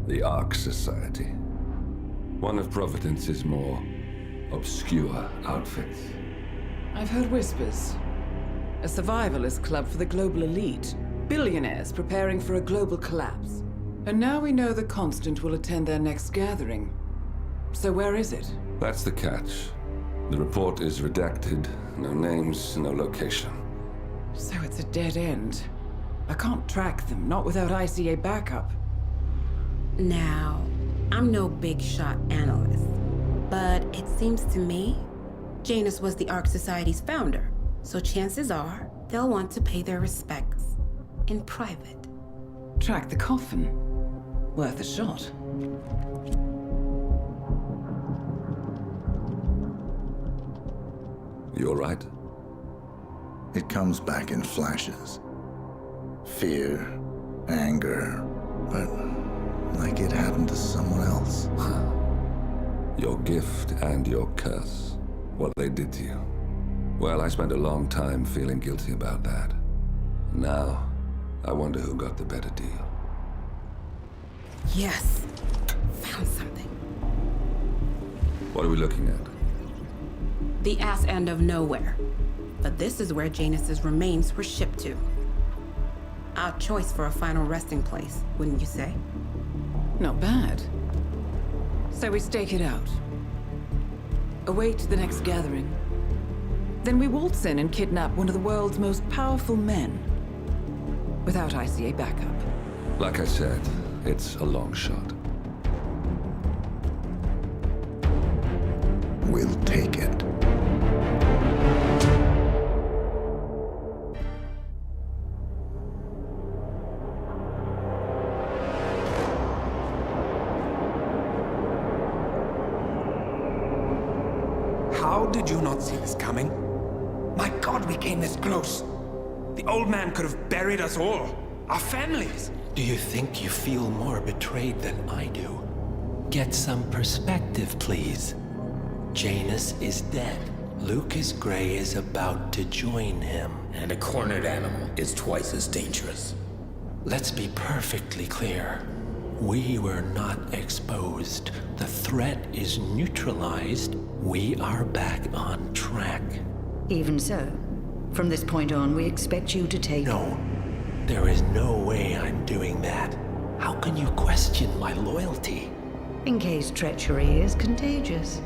The Ark Society. One of Providence's more obscure outfits. I've heard whispers. A survivalist club for the global elite. Billionaires preparing for a global collapse. And now we know the Constant will attend their next gathering. So where is it? That's the catch. The report is redacted. No names, no location. So it's a dead end. I can't track them, not without ICA backup. Now, I'm no big shot analyst, but it seems to me Janus was the Ark Society's founder, so chances are they'll want to pay their respects in private. Track the coffin. Worth a shot. You all right? It comes back in flashes. Fear, anger, but like it happened to someone else. Your gift and your curse. What they did to you. Well, I spent a long time feeling guilty about that. Now, I wonder who got the better deal. Yes, found something. What are we looking at? The ass end of nowhere. But this is where Janus's remains were shipped to. Our choice for a final resting place, wouldn't you say? Not bad. So we stake it out. Await the next gathering. Then we waltz in and kidnap one of the world's most powerful men. Without ICA backup. Like I said, it's a long shot. We'll take it. How did you not see this coming? My God, we came this close. The old man could have buried us all. Our families. Do you think you feel more betrayed than I do? Get some perspective, please. Janus is dead. Lucas Gray is about to join him. And a cornered animal is twice as dangerous. Let's be perfectly clear. We were not exposed. The threat is neutralized. We are back on track. Even so, from this point on, we expect you to take... No, there is no way I'm doing that. How can you question my loyalty? In case treachery is contagious.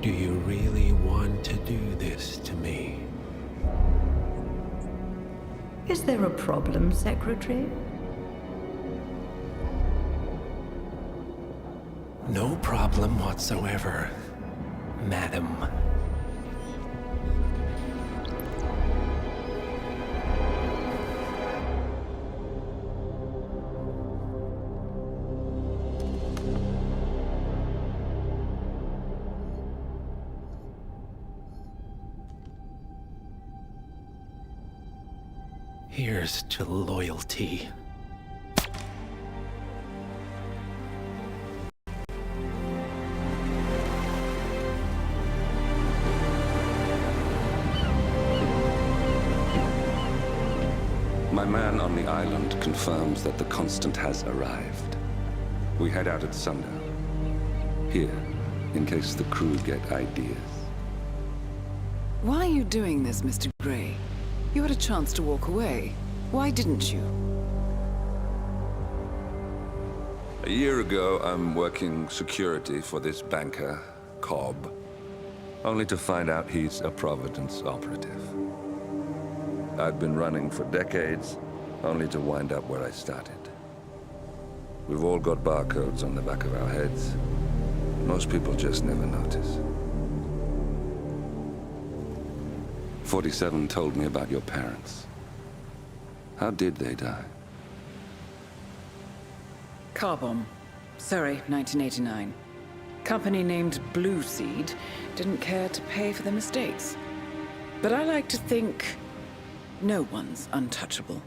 Do you really want to do this to me? Is there a problem, Secretary? No problem whatsoever, Madam. Here's to loyalty. My man on the island confirms that the Constant has arrived. We head out at sundown. Here, in case the crew get ideas. Why are you doing this, Mr. Gray? You had a chance to walk away. Why didn't you? A year ago, I'm working security for this banker, Cobb, only to find out he's a Providence operative. I've been running for decades, only to wind up where I started. We've all got barcodes on the back of our heads. Most people just never notice. 47 told me about your parents. How did they die? Car bomb. Surrey, 1989. Company named Blue Seed didn't care to pay for the mistakes. But I like to think no one's untouchable.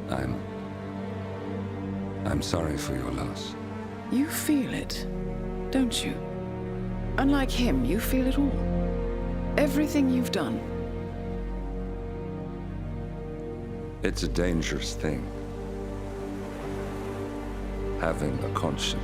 I'm sorry for your loss. You feel it, don't you? Unlike him, you feel it all. Everything you've done. It's a dangerous thing. having a conscience.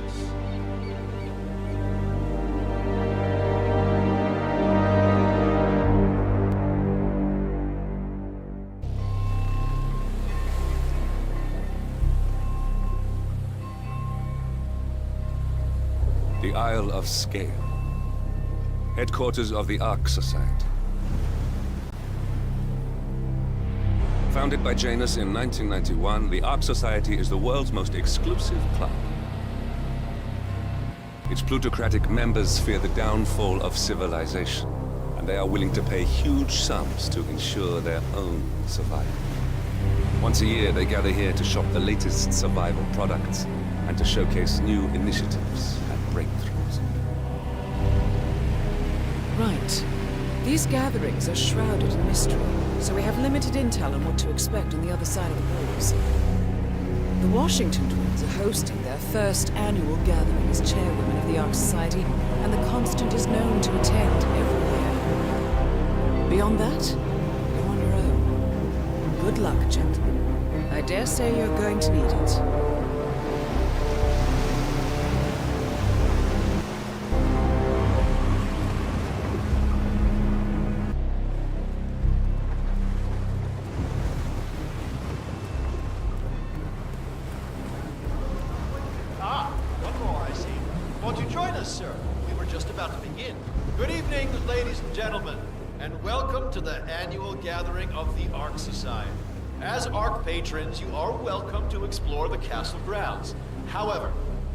The Isle of SGAIL, headquarters of the Ark Society. Founded by Janus in 1991, the Ark Society is the world's most exclusive club. Its plutocratic members fear the downfall of civilization, and they are willing to pay huge sums to ensure their own survival. Once a year, they gather here to shop the latest survival products and to showcase new initiatives and breakthroughs. Right. These gatherings are shrouded in mystery, so we have limited intel on what to expect on the other side of the walls. The Washington twins are hosting their first annual gathering as chairwomen of the Ark Society, and the Constant is known to attend every year. Beyond that, you're on your own. Good luck, gentlemen. I dare say you're going to need it. Sir, we were just about to begin. Good evening, ladies and gentlemen, and welcome to the annual gathering of the Ark Society. As Ark patrons, you are welcome to explore the castle grounds. However,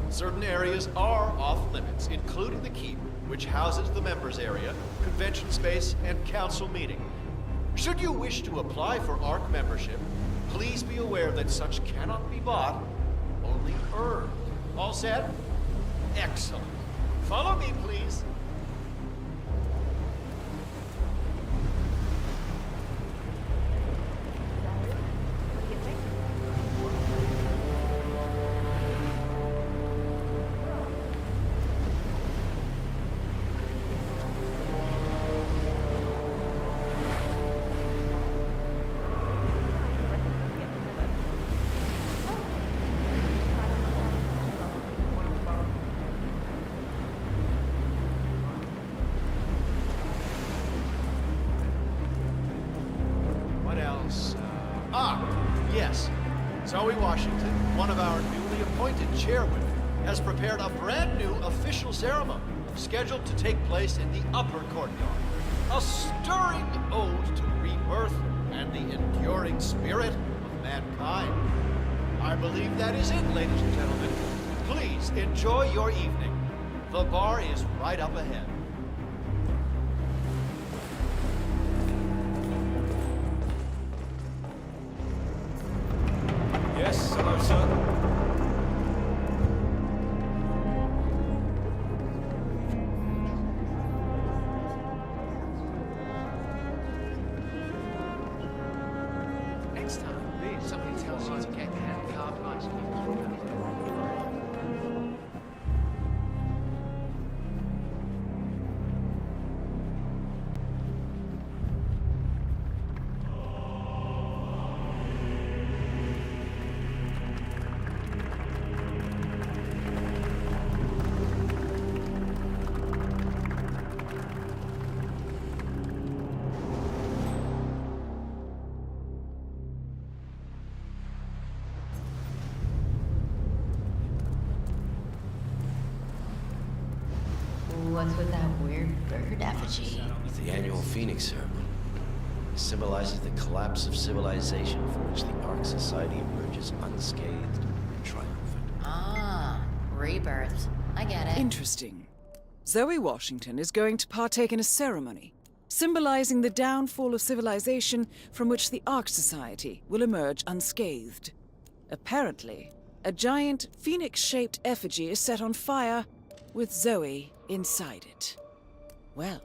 certain areas are off limits, including the keep, which houses the members area, convention space, and council meeting. Should you wish to apply for Ark membership, please be aware that such cannot be bought, only earned. All set? Excellent. Follow me, please. Yes. Zoe Washington, one of our newly appointed chairwomen, has prepared a brand new official ceremony scheduled to take place in the upper courtyard. A stirring ode to rebirth and the enduring spirit of mankind. I believe that is it, ladies and gentlemen. Please enjoy your evening. The bar is right up ahead. Yes, hello, sir. Next time, somebody tells you to get hand-carved ice cream. What's with that weird bird effigy? It's the annual Phoenix ceremony. It symbolizes the collapse of civilization from which the Ark Society emerges unscathed and triumphant. Ah, rebirth. I get it. Interesting. Zoe Washington is going to partake in a ceremony symbolizing the downfall of civilization from which the Ark Society will emerge unscathed. Apparently, a giant phoenix-shaped effigy is set on fire with Zoe inside it. Well,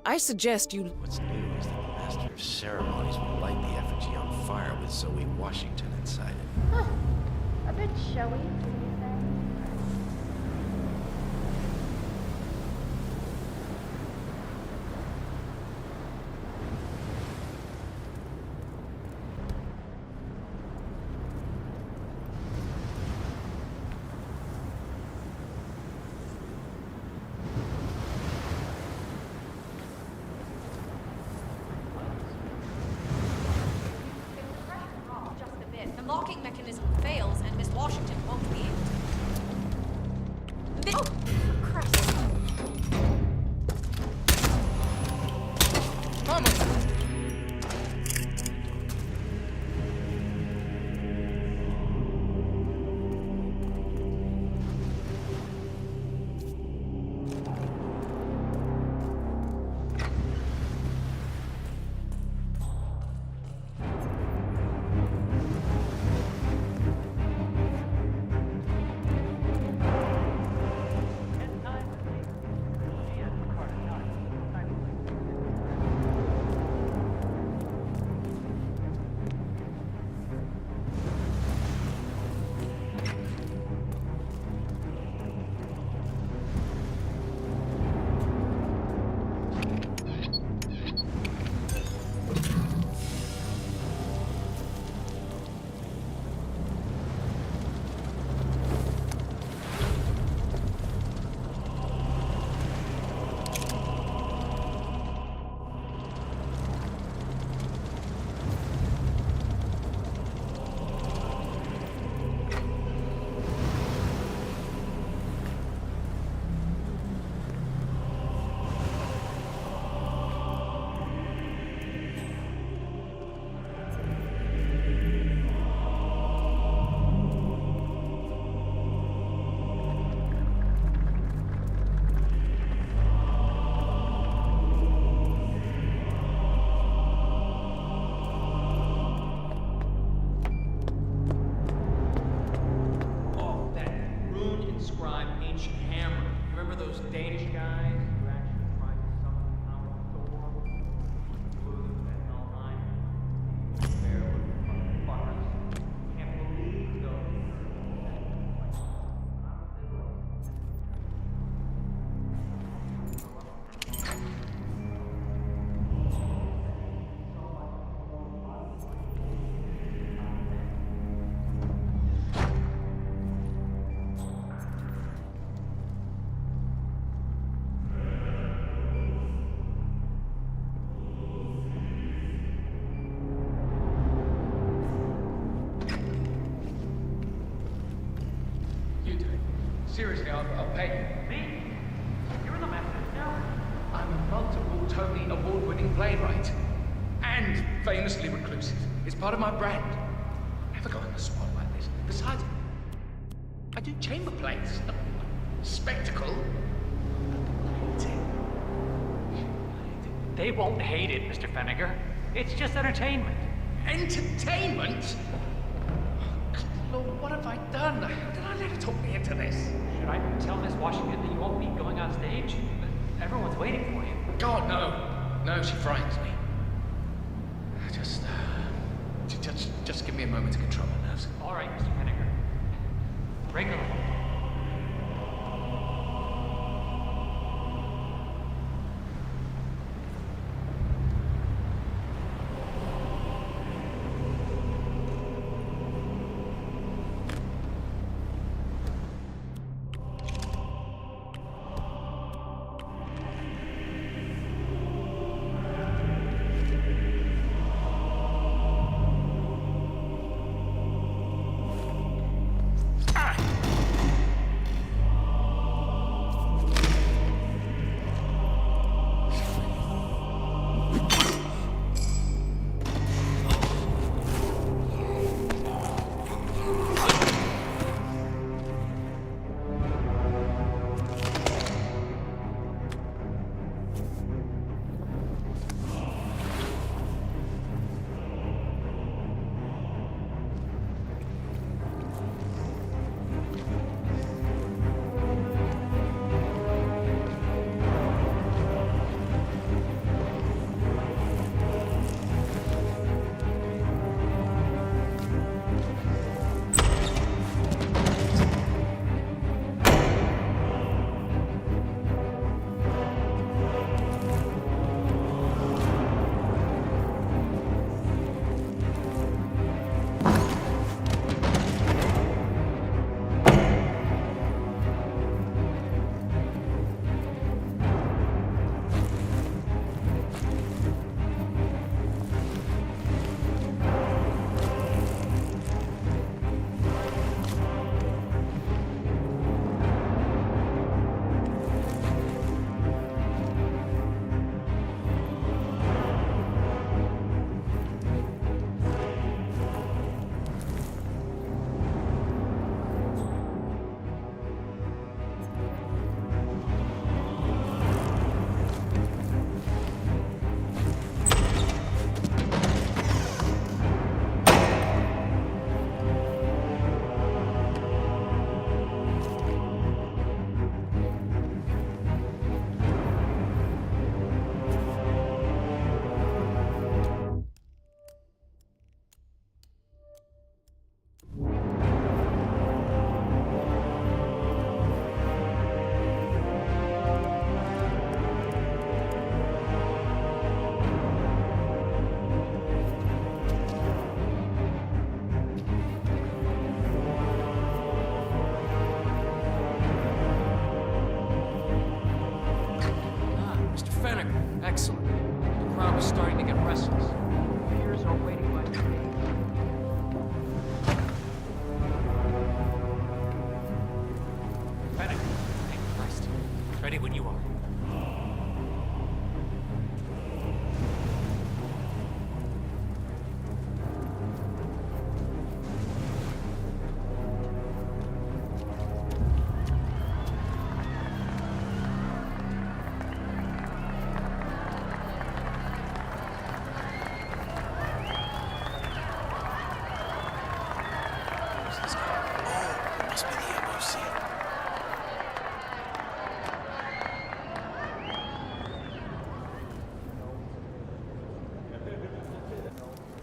I suggest you... What's new is that the Master of Ceremonies will light the effigy on fire with Zoe Washington inside it. Huh. A bit showy, do you say? locking mechanism fails and Miss Washington won't be able to... Oh, Christ. Vamos! Seriously, I'll pay you. Me? You're the master now. I'm a multiple Tony award-winning playwright. And famously reclusive. It's part of my brand. Never go on the spot like this. Besides, I do chamber plays. Spectacle. They won't hate it, Mr. Feniger. It's just entertainment. Entertainment? Lord, what have I done? How did I let her talk me into this? Should I tell Miss Washington that you won't be going on stage? Everyone's waiting for you. God, no. No, she frightens me. Just give me a moment to control my nerves. All right, Mr. Feniger. Break it along. I was starting to get restless. Fears are waiting by the gate. Fennec, thank Christ. Ready when you are.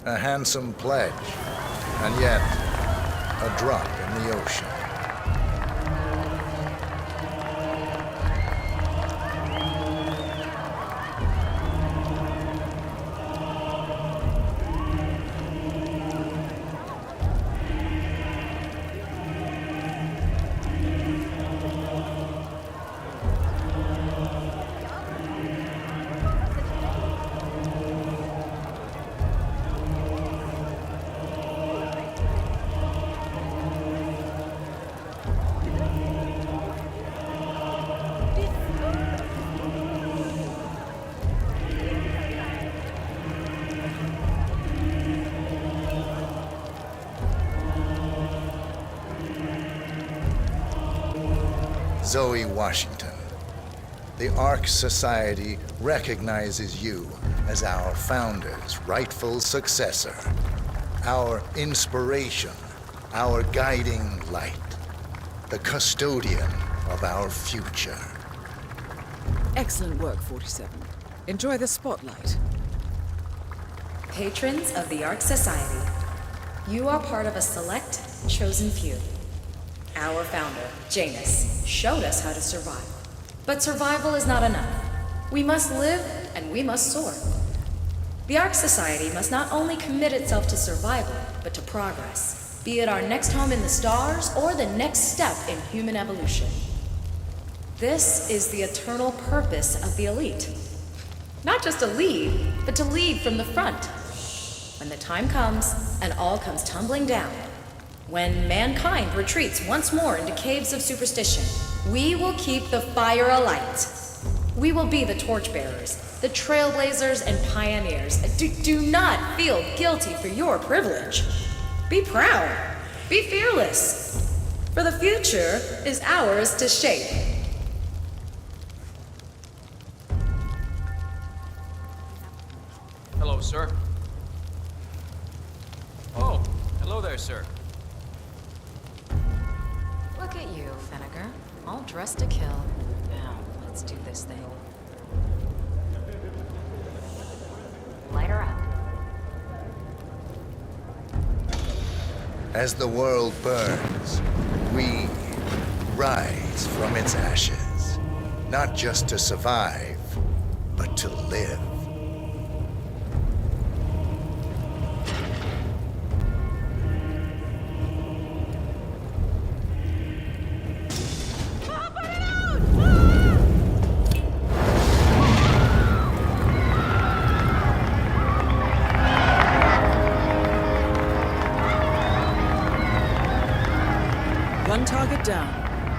A handsome pledge, and yet a drop in the ocean. Zoe Washington, the Ark Society recognizes you as our founder's rightful successor, our inspiration, our guiding light, the custodian of our future. Excellent work, 47. Enjoy the spotlight. Patrons of the Ark Society, you are part of a select, chosen few. Our founder, Janus, showed us how to survive. But survival is not enough. We must live and we must soar. The Ark Society must not only commit itself to survival, but to progress, be it our next home in the stars or the next step in human evolution. This is the eternal purpose of the elite. Not just to lead, but to lead from the front. When the time comes and all comes tumbling down, when mankind retreats once more into caves of superstition, we will keep the fire alight. We will be the torchbearers, the trailblazers and pioneers. Do not feel guilty for your privilege. Be proud. Be fearless. For the future is ours to shape. Hello, sir. Oh, hello there, sir. Look at you, Fenneker. All dressed to kill. Now, let's do this thing. Light her up. As the world burns, we rise from its ashes, not just to survive, but to live. One target down.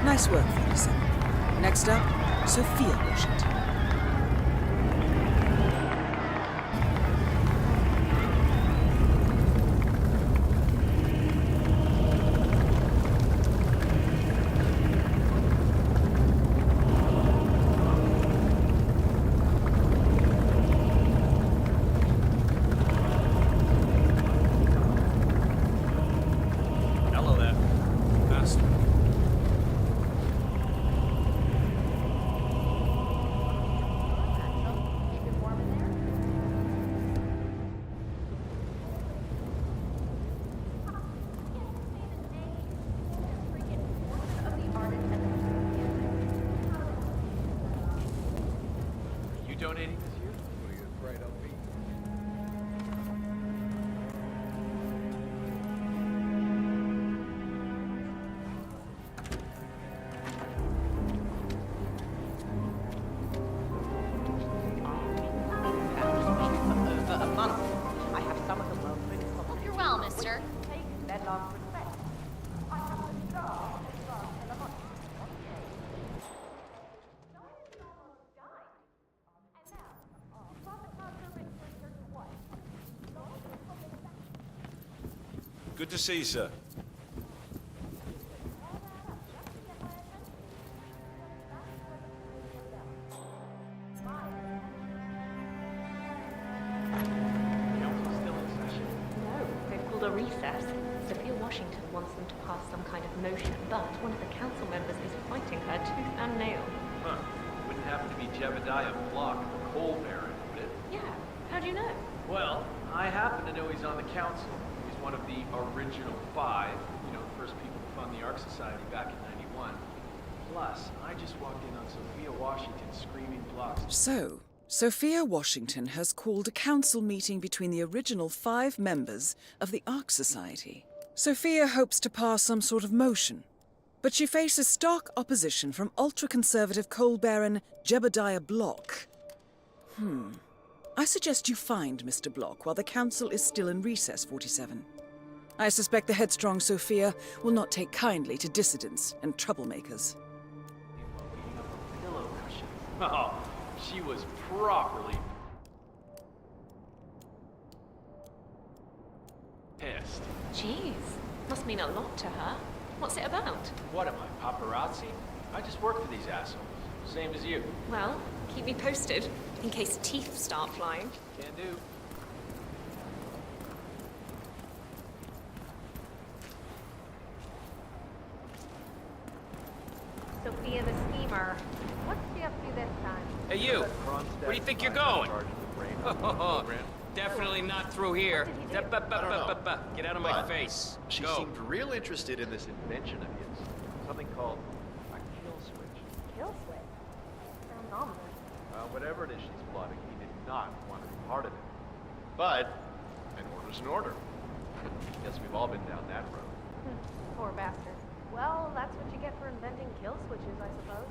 Nice work, 47. Next up, Sophia Washington. Hello there. Master. Are you donating this year? Or are you afraid I'll be? Good to see you, sir. Council's still in session. No, they've called a recess. Sophia Washington wants them to pass some kind of motion, but one of the council members is fighting her tooth and nail. Huh. Wouldn't happen to be Jebediah Block, the coal baron, would it? Yeah, how do you know? Well, I happen to know he's on the council. He's one of the original 5, you know, the first people to fund the Ark Society back in '91. Plus, I just walked in on Sophia Washington screaming blocks. So, Sophia Washington has called a council meeting between the original 5 members of the Ark Society. Sophia hopes to pass some sort of motion, but she faces stark opposition from ultra-conservative coal baron Jebediah Block. I suggest you find Mr. Block while the council is still in recess, 47. I suspect the headstrong Sophia will not take kindly to dissidents and troublemakers. Pillow cushion. Oh, she was properly pissed. Jeez, must mean a lot to her. What's it about? What am I, paparazzi? I just work for these assholes. Same as you. Well, keep me posted, in case teeth start flying. Can do. Sophia the schemer. What's she up to this time? Hey, you! Where do you think you're going? Definitely not through here. Get out of my face. She Go. seemed real interested in this invention of his. Something called a kill switch. Kill switch. Sounds ominous. Whatever it is she's plotting, he did not want to be part of it. But an order's an order. Guess we've all been down that road. Poor bastard. Well, that's what you get for inventing kill switches, I suppose.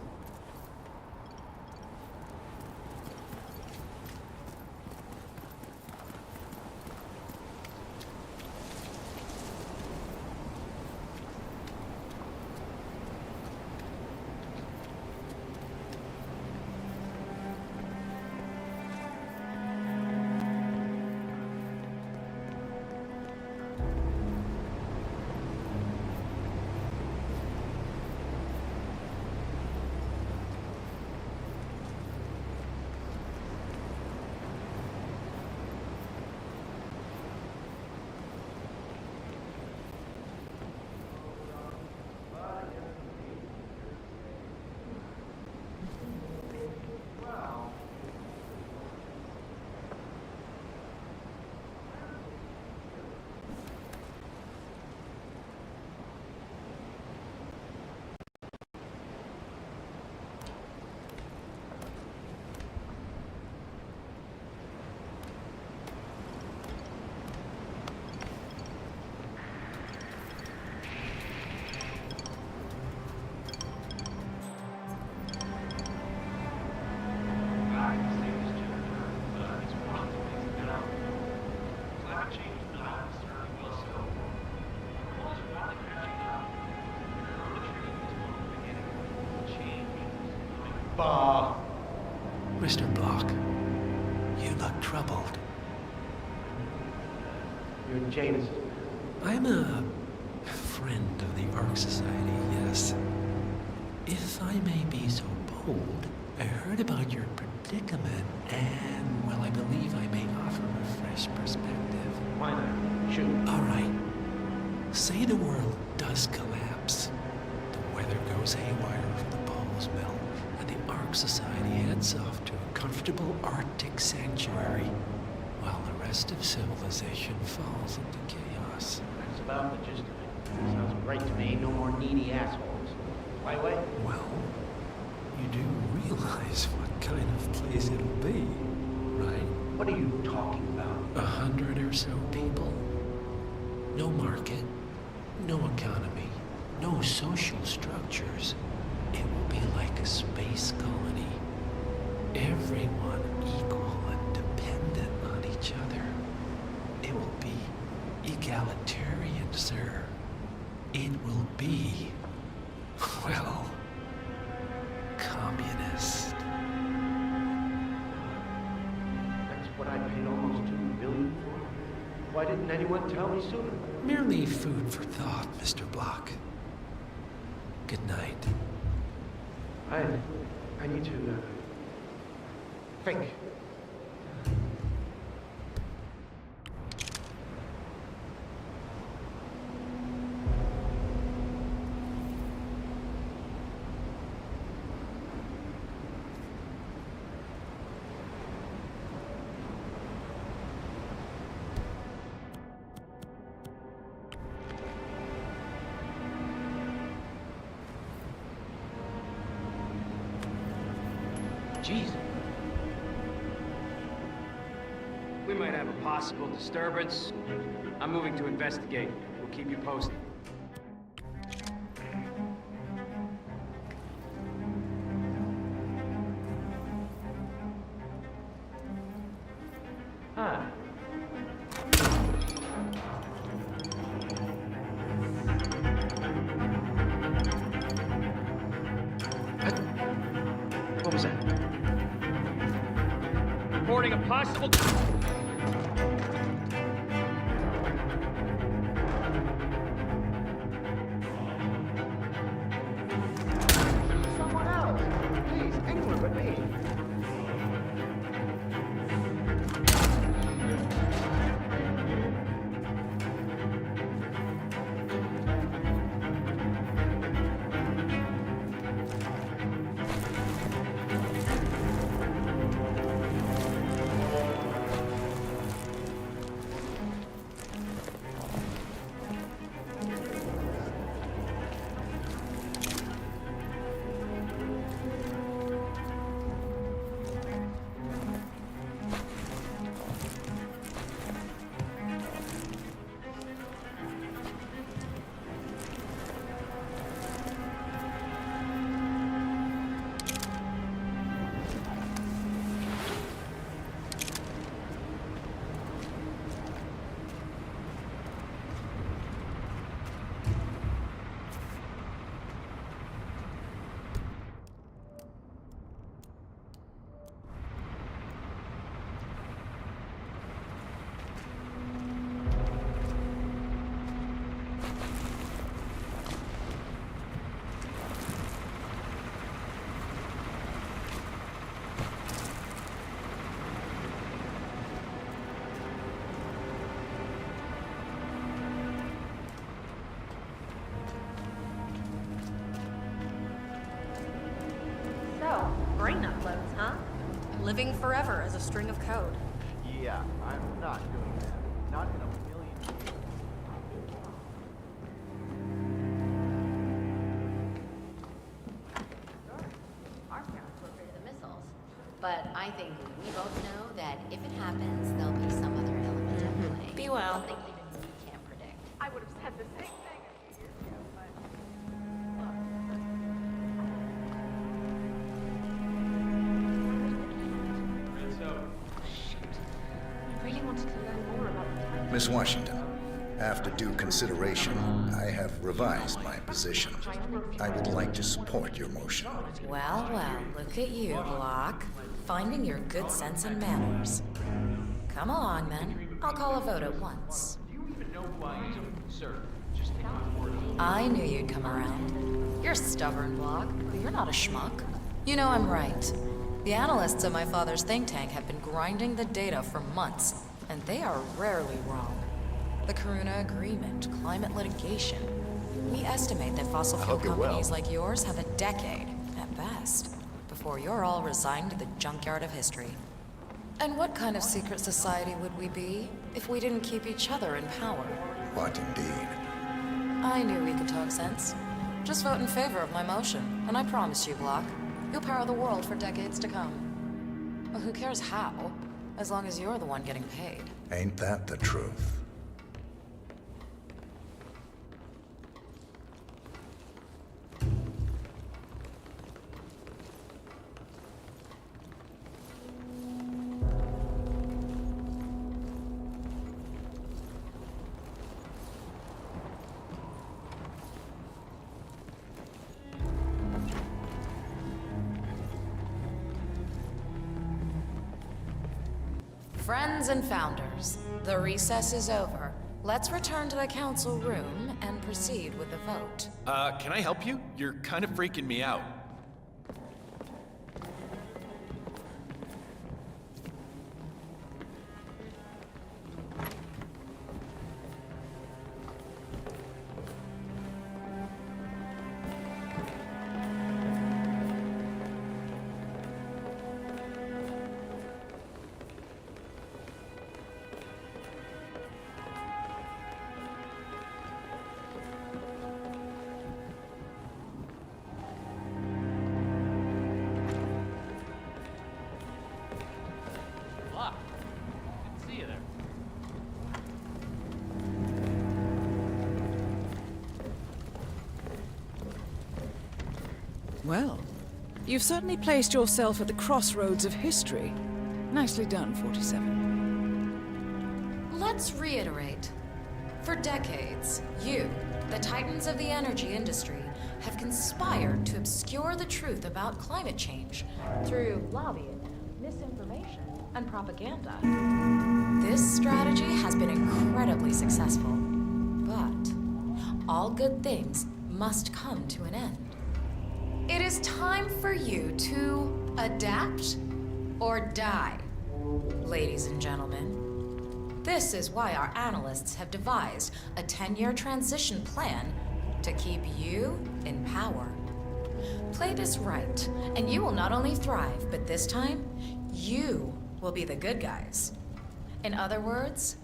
Mr. Block, you look troubled. You're Janus. I'm a friend of the Ark Society, yes. If I may be so bold, I heard about your predicament, and, well, I believe I may offer a fresh perspective. Why not? Shoot. All right. Say the world does collapse. The weather goes haywire, the poles melt, and the Ark Society heads off to a comfortable Arctic sanctuary, while the rest of civilization falls into chaos. That's about the gist of it. Sounds great to me. No more needy assholes. By the way? Well, you do realize what kind of place it'll be, right? What are you talking about? 100 or so people. No market, no economy, no social structures. It will be like a space colony. Everyone equal and dependent on each other. It will be egalitarian, sir. It will be, well, communist. That's what I paid almost $2 billion for. Why didn't anyone tell me sooner? Merely food for thought, Mr. Block. Good night. I need to, think. Jeez. We might have a possible disturbance. I'm moving to investigate. We'll keep you posted. Huh. What was that? Reporting a possible... Someone else! Please, anyone but me. So, brain uploads, huh? Living forever as a string of code. Yeah, I'm not doing that. Not in a million years. Our parents were afraid of the missiles. But I think we both know that if it happens, there'll be some other element at play. Be well. Something even we can't predict. I would have said the same thing a few years ago, but... I really wanted to learn more about the time. Miss Washington, after due consideration, I have revised my position. I would like to support your motion. Well, well, look at you, Block. Finding your good sense and manners. Come along, then. I'll call a vote at once. Do you even know who I am? Sir, just take my word. I knew you'd come around. You're stubborn, Block, but you're not a schmuck. You know I'm right. The analysts at my father's think tank have been grinding the data for months, and they are rarely wrong. The Karuna Agreement, climate litigation. We estimate that fossil fuel companies like yours have a decade, at best, before you're all resigned to the junkyard of history. And what kind of secret society would we be if we didn't keep each other in power? What indeed? I knew we could talk sense. Just vote in favor of my motion, and I promise you, Block, you'll power the world for decades to come. Well, who cares how, as long as you're the one getting paid. Ain't that the truth? Friends and founders, the recess is over. Let's return to the council room and proceed with the vote. Can I help you? You're kind of freaking me out. Well, you've certainly placed yourself at the crossroads of history. Nicely done, 47. Let's reiterate. For decades, you, the titans of the energy industry, have conspired to obscure the truth about climate change through lobbying, misinformation, and propaganda. This strategy has been incredibly successful, but all good things must come to an end. It is time for you to adapt or die, ladies and gentlemen. This is why our analysts have devised a 10-year transition plan to keep you in power. Play this right, and you will not only thrive, but this time, you will be the good guys. In other words,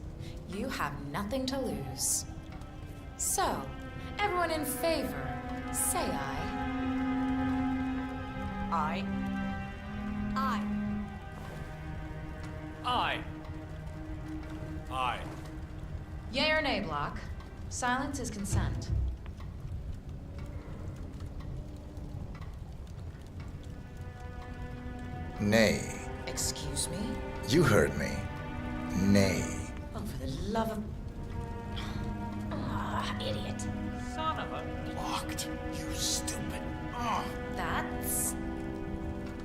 you have nothing to lose. So, everyone in favor, say aye. Aye. Aye. Aye. Aye. Yea or nay, Block? Silence is consent. Nay. Excuse me? You heard me. Nay. Oh, for the love of... Ah, idiot. Son of a... Blocked. You stupid. That's...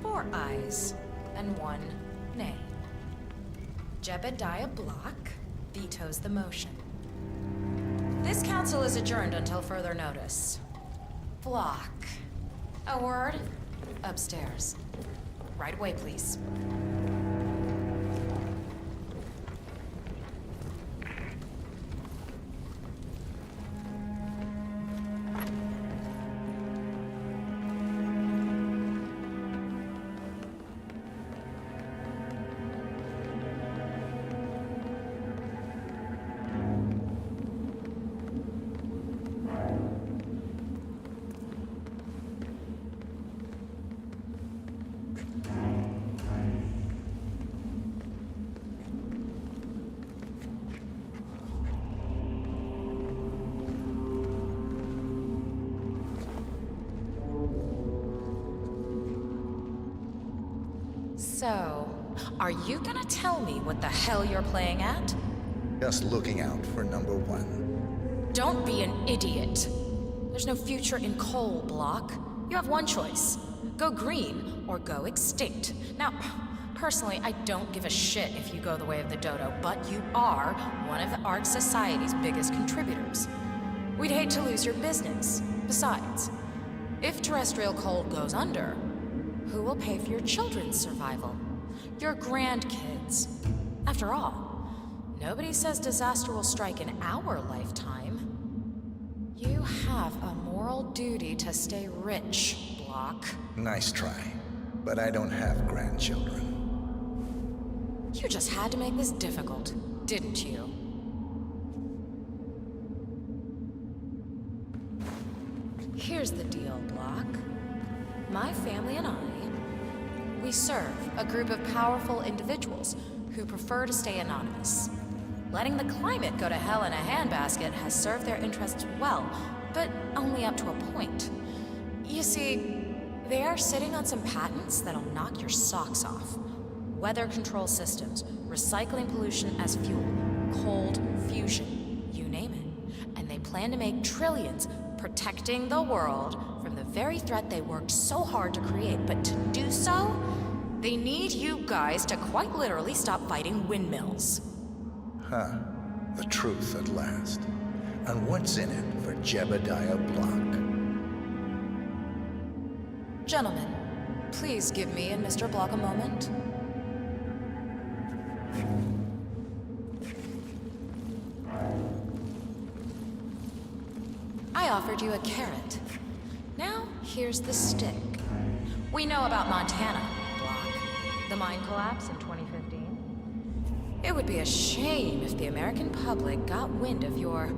4 ayes and 1 nay. Jebediah Block vetoes the motion. This council is adjourned until further notice. Block. A word? Upstairs. Right away, please. So, are you gonna tell me what the hell you're playing at? Just looking out for number 1. Don't be an idiot. There's no future in coal, Block. You have one choice. Go green or go extinct. Now, personally, I don't give a shit if you go the way of the dodo, but you are one of the Ark Society's biggest contributors. We'd hate to lose your business. Besides, if terrestrial coal goes under, who will pay for your children's survival? Your grandkids. After all, nobody says disaster will strike in our lifetime. You have a moral duty to stay rich, Block. Nice try. But I don't have grandchildren. You just had to make this difficult, didn't you? Here's the deal, Block. My family and I, we serve a group of powerful individuals who prefer to stay anonymous. Letting the climate go to hell in a handbasket has served their interests well, but only up to a point. You see, they are sitting on some patents that'll knock your socks off. Weather control systems, recycling pollution as fuel, cold fusion, you name it. And they plan to make trillions protecting the world from the very threat they worked so hard to create. But to do so, They need you guys to quite literally stop fighting windmills. Huh. The truth at last. And what's in it for Jebediah Block? Gentlemen, please give me and Mr. Block a moment. I offered you a carrot. Now, here's the stick. We know about Montana, Block. The mine collapse in 2015. It would be a shame if the American public got wind of your...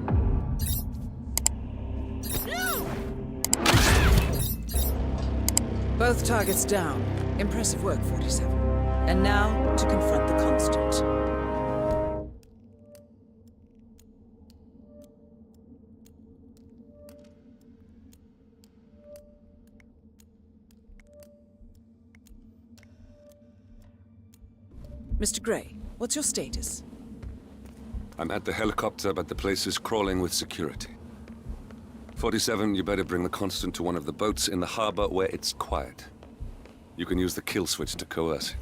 Both targets down. Impressive work, 47. And now, to confront the Constant. Mr. Gray, what's your status? I'm at the helicopter, but the place is crawling with security. 47, you better bring the Constant to one of the boats in the harbor where it's quiet. You can use the kill switch to coerce him.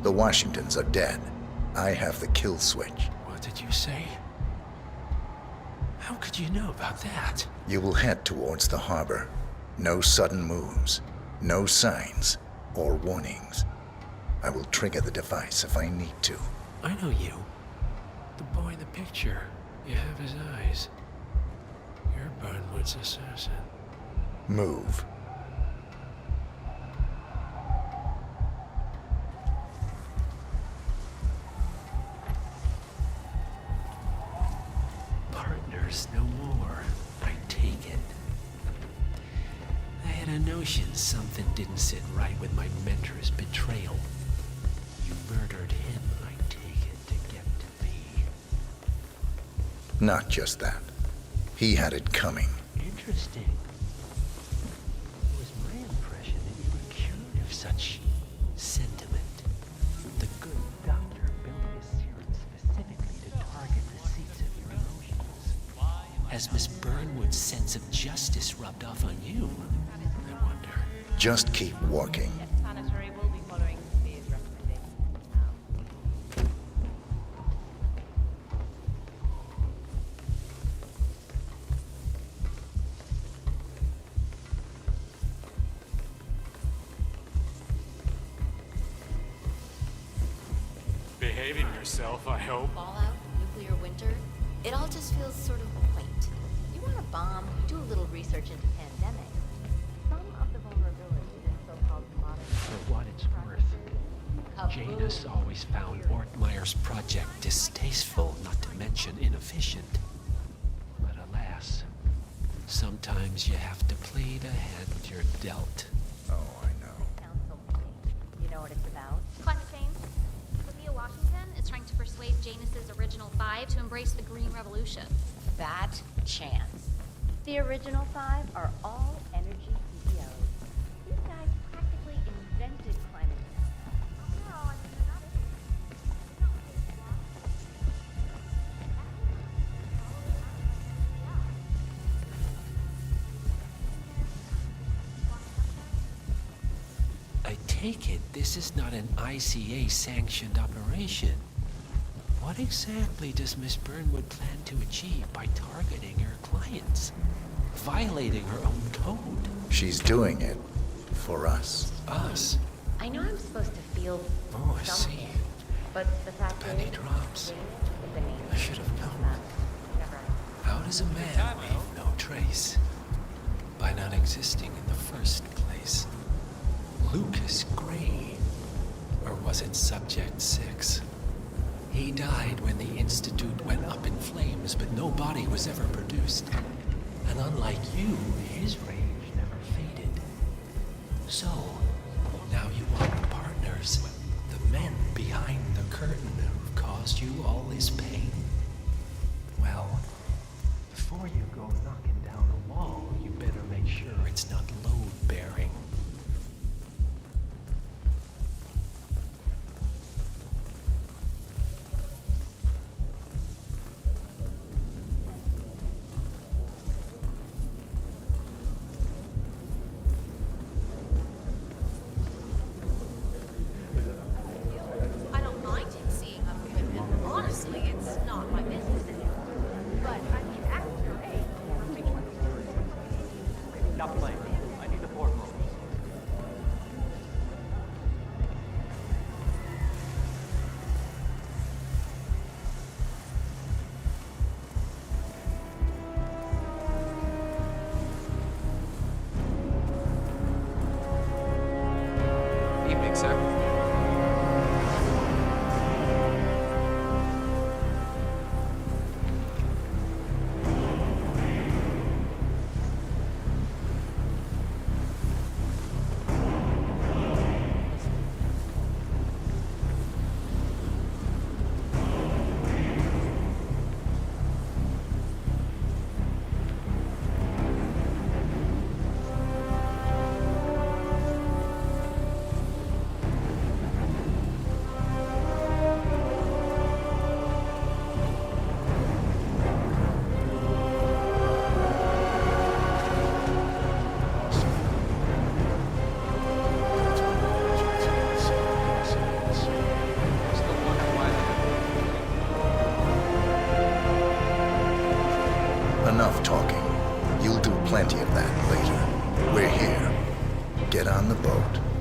The Washingtons are dead. I have the kill switch. What did you say? How could you know about that? You will head towards the harbor. No sudden moves, no signs or warnings. I will trigger the device if I need to. I know you. The boy in the picture. You have his eyes. You're Burnwood's assassin. Move. Partners no more, I take it. I had a notion something didn't sit right with my mentor's betrayal. You murdered him, I take it, to get to me. Not just that. He had it coming. Interesting. It was my impression that you were cured of such sentiment. The good doctor built his serum specifically to target the seats of your emotions. Has Miss Burnwood's sense of justice rubbed off on you? I wonder. Just keep walking. Sanitary will be following these recommendations. Behaving yourself, I hope. Fallout, nuclear winter, it all just feels sort of quaint. You want a bomb, you do a little research into pandemics. Some of the vulnerabilities in so-called modern... For what it's worth, Janus always found Ortmeyer's project distasteful, not to mention inefficient. But alas, sometimes you have to play the hand you're dealt. Oh, I know. Sounds so quaint. You know what it's about? Climate change. Sophia Washington is trying to persuade Janus's original 5 to embrace the Green Revolution. That chance. The original 5 are all energy CEOs. These guys practically invented climate change. Oh no, I mean they're not I take it this is not an ICA-sanctioned operation. What exactly does Miss Burnwood plan to achieve by targeting her clients? Violating her own code? She's doing it for us. Us? I know I'm supposed to feel Oh, I something, see. but the fact Penny is, drops. Janus is the name. I should have known. How does a man leave no trace? By not existing in the first place. Lucas Gray. Or was it Subject 6? He died when the Institute went up in flames, but no body was ever produced. And unlike you, his rage never faded. So, now you want partners, the men behind the curtain who've caused you all this pain. Well, before you go knocking down a wall, you better make sure it's not load-bearing. evening, sir. Enough talking. You'll do plenty of that later. We're here. Get on the boat.